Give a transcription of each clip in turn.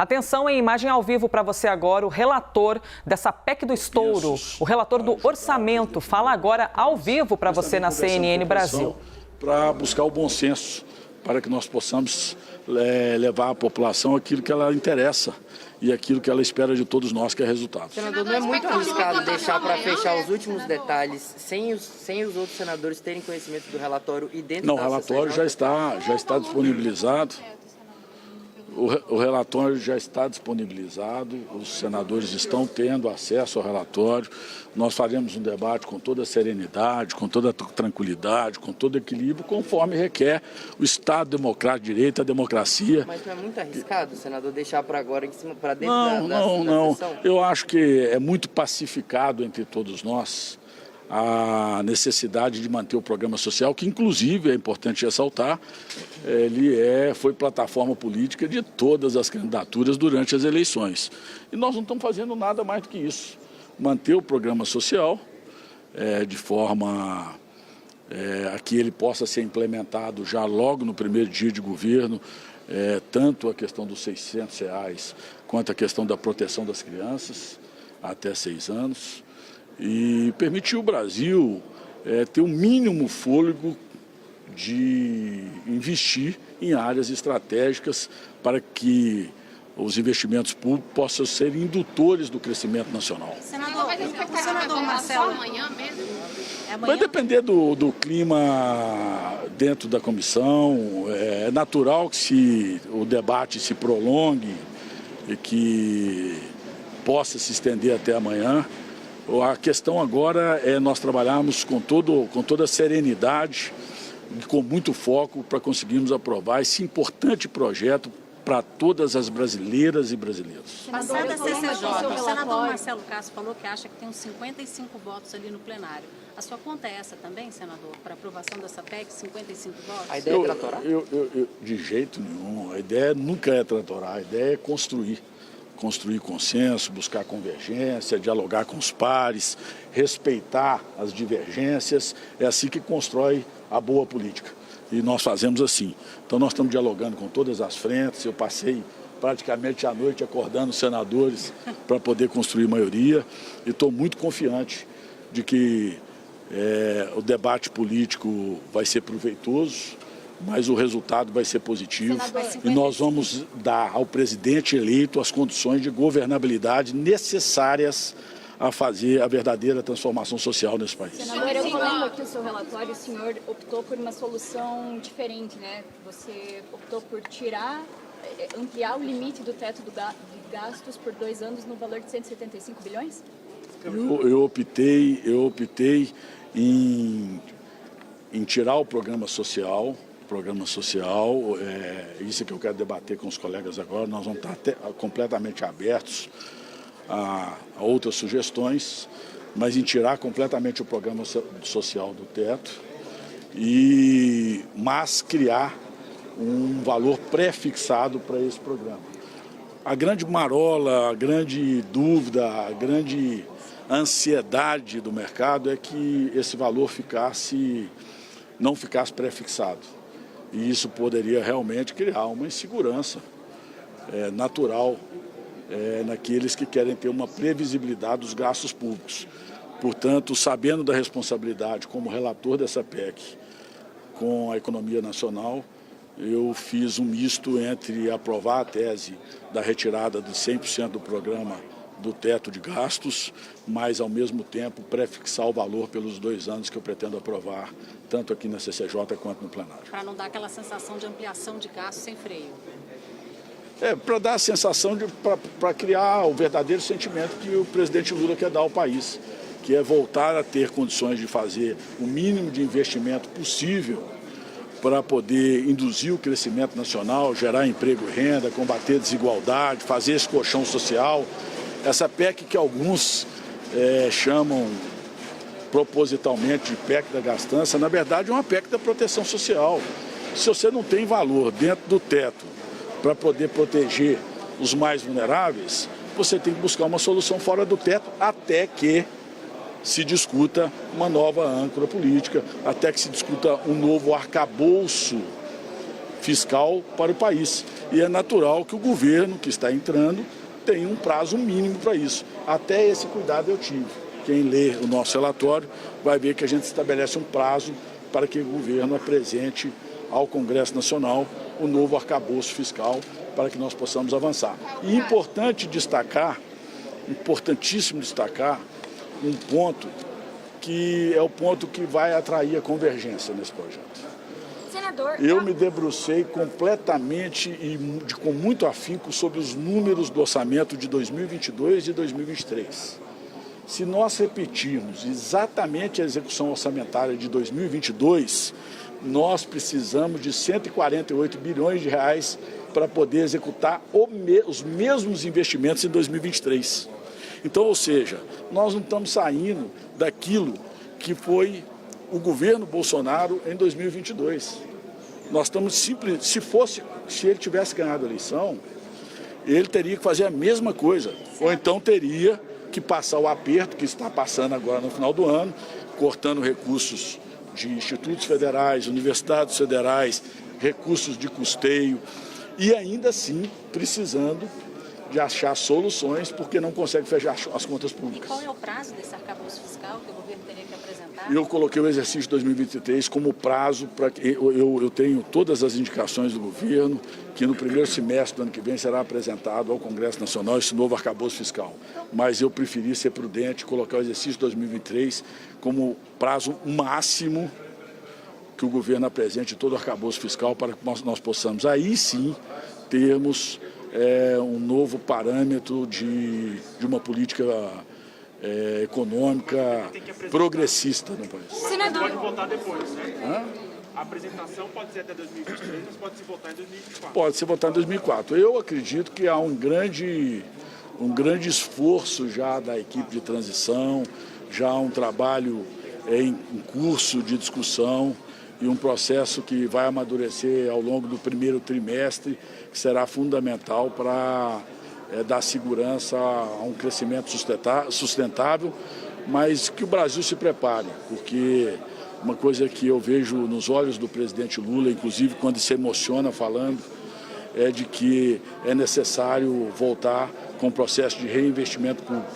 Atenção em imagem ao vivo para você agora, o relator dessa PEC do estouro, o relator do orçamento, fala agora ao vivo para você na CNN Brasil. Para buscar o bom senso, para que nós possamos levar à população aquilo que ela interessa e aquilo que ela espera de todos nós, que é resultado. Senador, não é muito arriscado deixar para fechar os últimos detalhes sem os outros senadores terem conhecimento do relatório e dentro da Não, o relatório já está disponibilizado. O relatório já está disponibilizado, os senadores estão tendo acesso ao relatório. Nós faremos um debate com toda a serenidade, com toda a tranquilidade, com todo equilíbrio, conforme requer o Estado democrático de direito, a democracia. Mas não é muito arriscado, senador, deixar para agora, em cima, para dentro Não. sessão? Eu acho que é muito pacificado entre todos nós a necessidade de manter o programa social, que inclusive, é importante ressaltar, ele foi plataforma política de todas as candidaturas durante as eleições. E nós não estamos fazendo nada mais do que isso. Manter o programa social de forma a que ele possa ser implementado já logo no primeiro dia de governo, tanto a questão dos R$600 quanto a questão da proteção das crianças até 6 anos. E permitir o Brasil ter o mínimo fôlego de investir em áreas estratégicas para que os investimentos públicos possam ser indutores do crescimento nacional. Senador, o senador Marcelo... amanhã mesmo? Vai depender do clima dentro da comissão. É natural que o debate se prolongue e que possa se estender até amanhã. A questão agora é nós trabalharmos com toda a serenidade e com muito foco para conseguirmos aprovar esse importante projeto para todas as brasileiras e brasileiros. Passada a CCJ, o senador Marcelo Castro falou que acha que tem uns 55 votos ali no plenário. A sua conta é essa também, senador, para aprovação dessa PEC, 55 votos? A ideia é tratorar? De jeito nenhum. A ideia nunca é tratorar, a ideia é construir consenso, buscar convergência, dialogar com os pares, respeitar as divergências. É assim que constrói a boa política. E nós fazemos assim. Então nós estamos dialogando com todas as frentes. Eu passei praticamente a noite acordando os senadores para poder construir maioria. E estou muito confiante de que o debate político vai ser proveitoso, mas o resultado vai ser positivo e nós vamos dar ao presidente eleito as condições de governabilidade necessárias a fazer a verdadeira transformação social nesse país. Senador, eu lendo aqui o seu relatório, o senhor optou por uma solução diferente, né? Você optou por ampliar o limite do teto de gastos por 2 anos no valor de 175 bilhões? Eu optei em tirar o programa social, isso que eu quero debater com os colegas agora. Nós vamos estar completamente abertos a outras sugestões, mas em tirar completamente o programa social do teto, mas criar um valor pré-fixado para esse programa. A grande marola, a grande dúvida, a grande ansiedade do mercado é que esse valor não ficasse pré-fixado. E isso poderia realmente criar uma insegurança natural naqueles que querem ter uma previsibilidade dos gastos públicos. Portanto, sabendo da responsabilidade como relator dessa PEC com a economia nacional, eu fiz um misto entre aprovar a tese da retirada de 100% do programa do teto de gastos, mas ao mesmo tempo prefixar o valor pelos 2 anos que eu pretendo aprovar, tanto aqui na CCJ quanto no plenário. Para não dar aquela sensação de ampliação de gastos sem freio. Para dar a sensação para criar o verdadeiro sentimento que o presidente Lula quer dar ao país, que é voltar a ter condições de fazer o mínimo de investimento possível para poder induzir o crescimento nacional, gerar emprego e renda, combater a desigualdade, fazer esse colchão social. Essa PEC que alguns chamam propositalmente de PEC da gastança, na verdade é uma PEC da proteção social. Se você não tem valor dentro do teto para poder proteger os mais vulneráveis, você tem que buscar uma solução fora do teto até que se discuta uma nova âncora política, até que se discuta um novo arcabouço fiscal para o país. E é natural que o governo que está entrando tenha um prazo mínimo para isso. Até esse cuidado eu tive. Quem lê o nosso relatório vai ver que a gente estabelece um prazo para que o governo apresente ao Congresso Nacional o novo arcabouço fiscal para que nós possamos avançar. E importantíssimo destacar um ponto que é o ponto que vai atrair a convergência nesse projeto. Senador, eu me debrucei completamente e com muito afinco sobre os números do orçamento de 2022 e de 2023. Se nós repetirmos exatamente a execução orçamentária de 2022, nós precisamos de 148 bilhões de reais para poder executar os mesmos investimentos em 2023. Então, ou seja, nós não estamos saindo daquilo que foi o governo Bolsonaro em 2022. Nós estamos se ele tivesse ganhado a eleição, ele teria que fazer a mesma coisa, ou então teria que passar o aperto que está passando agora no final do ano, cortando recursos de institutos federais, universidades federais, recursos de custeio, e ainda assim precisando de achar soluções, porque não consegue fechar as contas públicas. E qual é o prazo desse arcabouço fiscal que o governo teria que apresentar? Eu coloquei o exercício de 2023 como prazo para que eu tenho todas as indicações do governo que no primeiro semestre do ano que vem será apresentado ao Congresso Nacional esse novo arcabouço fiscal. Mas eu preferi ser prudente e colocar o exercício de 2023 como prazo máximo que o governo apresente todo o arcabouço fiscal para que nós possamos aí sim termos um novo parâmetro de uma política econômica progressista no país. Senador, pode votar depois, né? A apresentação pode ser até 2023, mas pode se votar em 2024. Pode se votar em 2024. Eu acredito que há um grande esforço já da equipe de transição, já há um trabalho em curso de discussão e um processo que vai amadurecer ao longo do primeiro trimestre, que será fundamental para dar segurança a um crescimento sustentável, mas que o Brasil se prepare, porque uma coisa que eu vejo nos olhos do presidente Lula, inclusive quando se emociona falando, é de que é necessário voltar com o processo de reinvestimento público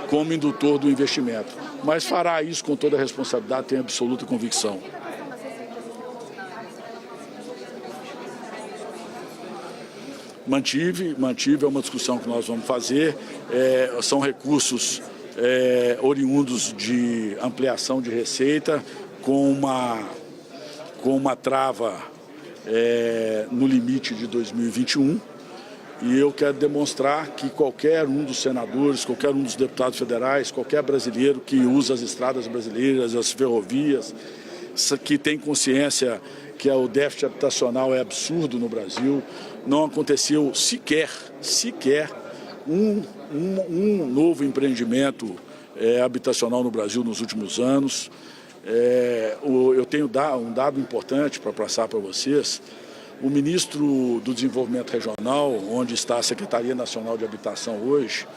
como indutor do investimento. Mas fará isso com toda a responsabilidade, tenho absoluta convicção. Mantive, é uma discussão que nós vamos fazer, são recursos oriundos de ampliação de receita com uma trava no limite de 2021 e eu quero demonstrar que qualquer um dos senadores, qualquer um dos deputados federais, qualquer brasileiro que usa as estradas brasileiras, as ferrovias, que tem consciência que o déficit habitacional é absurdo no Brasil, não aconteceu sequer um novo empreendimento habitacional no Brasil nos últimos anos. Eu tenho um dado importante para passar para vocês. O ministro do Desenvolvimento Regional, onde está a Secretaria Nacional de Habitação hoje,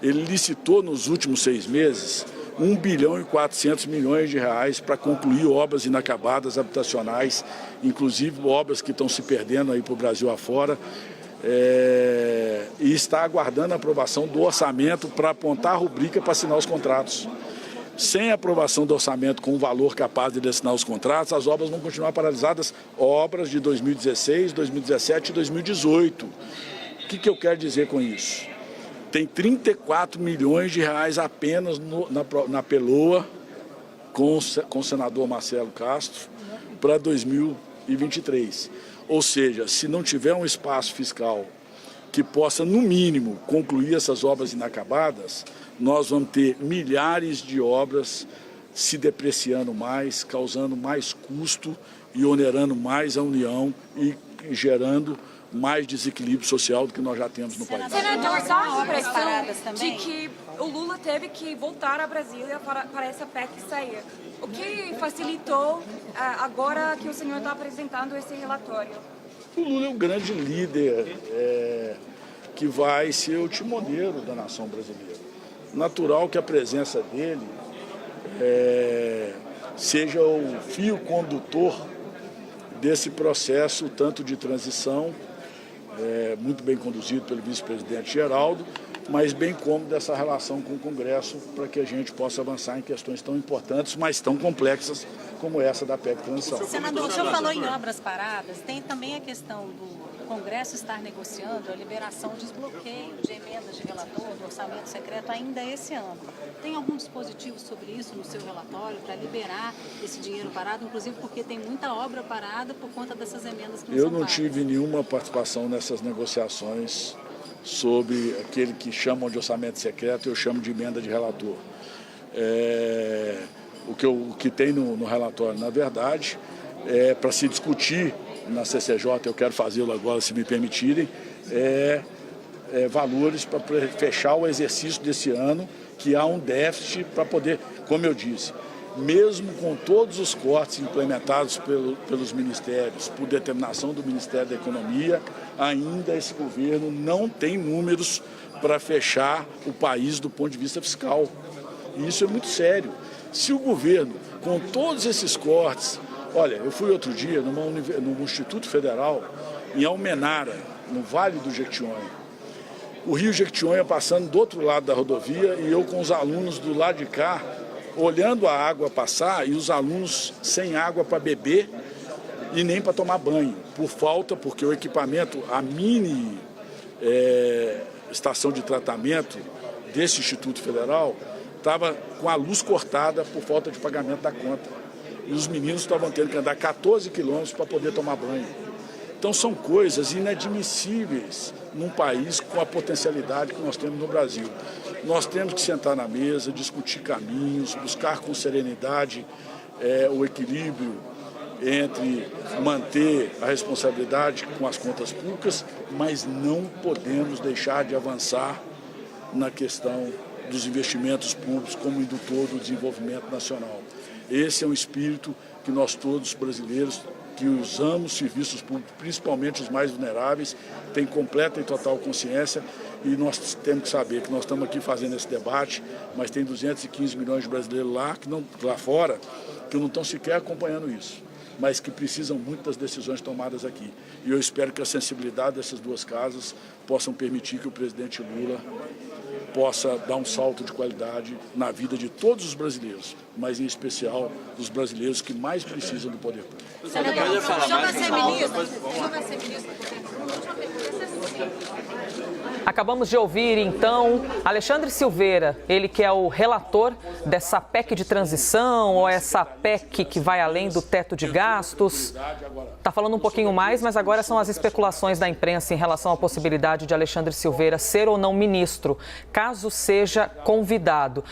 ele licitou nos últimos 6 meses 1 bilhão e 400 milhões de reais para concluir obras inacabadas habitacionais, inclusive obras que estão se perdendo aí para o Brasil afora, e está aguardando a aprovação do orçamento para apontar a rubrica para assinar os contratos. Sem aprovação do orçamento com o valor capaz de assinar os contratos, as obras vão continuar paralisadas, obras de 2016, 2017 e 2018. O que eu quero dizer com isso? Tem 34 milhões de reais apenas na Peloa com o senador Marcelo Castro para 2023. Ou seja, se não tiver um espaço fiscal que possa, no mínimo, concluir essas obras inacabadas, nós vamos ter milhares de obras se depreciando mais, causando mais custo e onerando mais a União e gerando mais desequilíbrio social do que nós já temos no país. Senador, dá a impressão de que o Lula teve que voltar a Brasília para essa PEC sair. O que facilitou agora que o senhor está apresentando esse relatório? O Lula é um grande líder que vai ser o timoneiro da nação brasileira. Natural que a presença dele seja o fio condutor desse processo, tanto de transição, muito bem conduzido pelo vice-presidente Geraldo, mas bem como dessa relação com o Congresso, para que a gente possa avançar em questões tão importantes, mas tão complexas como essa da PEC Transição. Senador, o senhor falou em obras paradas, tem também a questão do Congresso estar negociando a liberação, o desbloqueio de emendas de relator, do orçamento secreto ainda esse ano. Tem algum dispositivo sobre isso no seu relatório para liberar esse dinheiro parado, inclusive porque tem muita obra parada por conta dessas emendas que não são pagas? Eu não tive nenhuma participação nessas negociações sobre aquele que chamam de orçamento secreto, eu chamo de emenda de relator. O que tem no relatório, na verdade, é para se discutir na CCJ, eu quero fazê-lo agora, se me permitirem, valores para fechar o exercício desse ano, que há um déficit para poder, como eu disse, mesmo com todos os cortes implementados pelos ministérios, por determinação do Ministério da Economia, ainda esse governo não tem números para fechar o país do ponto de vista fiscal. E isso é muito sério. Se o governo, com todos esses cortes... Olha, eu fui outro dia no Instituto Federal, em Almenara, no Vale do Jequitinhonha. O rio Jequitinhonha passando do outro lado da rodovia e eu com os alunos do lado de cá, olhando a água passar e os alunos sem água para beber e nem para tomar banho, porque o equipamento, a mini estação de tratamento desse Instituto Federal estava com a luz cortada por falta de pagamento da conta. E os meninos estavam tendo que andar 14 quilômetros para poder tomar banho. Então são coisas inadmissíveis num país com a potencialidade que nós temos no Brasil. Nós temos que sentar na mesa, discutir caminhos, buscar com serenidade o equilíbrio entre manter a responsabilidade com as contas públicas, mas não podemos deixar de avançar na questão dos investimentos públicos como indutor do desenvolvimento nacional. Esse é um espírito que nós todos brasileiros que usamos serviços públicos, principalmente os mais vulneráveis, tem completa e total consciência e nós temos que saber que nós estamos aqui fazendo esse debate, mas tem 215 milhões de brasileiros lá fora que não estão sequer acompanhando isso, mas que precisam muito das decisões tomadas aqui. E eu espero que a sensibilidade dessas duas casas possam permitir que o presidente Lula possa dar um salto de qualidade na vida de todos os brasileiros, mas em especial dos brasileiros que mais precisam do poder público. O senhor vai ser ministro? O senhor vai ser ministro? Acabamos de ouvir, então, Alexandre Silveira, ele que é o relator dessa PEC de transição, ou essa PEC que vai além do teto de gastos. Está falando um pouquinho mais, mas agora são as especulações da imprensa em relação à possibilidade de Alexandre Silveira ser ou não ministro, caso seja convidado.